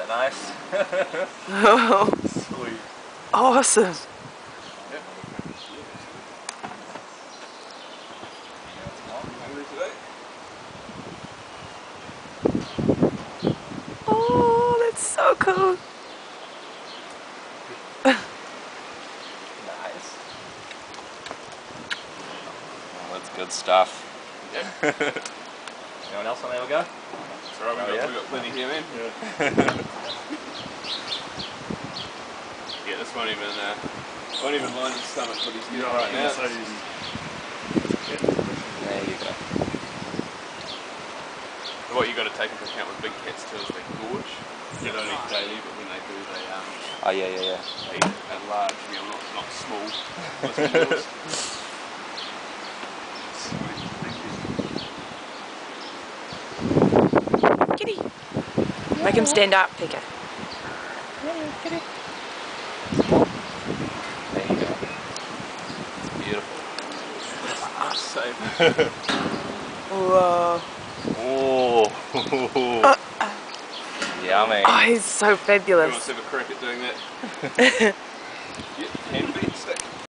that nice? Oh, Sweet. awesome. Oh, that's so cool. Nice. Oh, that's good stuff. Yeah. Anyone else want to have a go? It's alright, we've got plenty here, man. Yeah. Yeah, this won't even line his stomach, but he's getting right now. There you go. What you got to take into account with big cats too is they gorge. They don't eat daily, but when they do, they Oh yeah. eat at large, you know, not small. Meals. Kitty. Make him stand up, Pika. Kitty. There you go. It's beautiful. That's safe. Whoa. Oh. Yummy. Oh, he's so Who fabulous. wants to have a crack at doing that? Yep.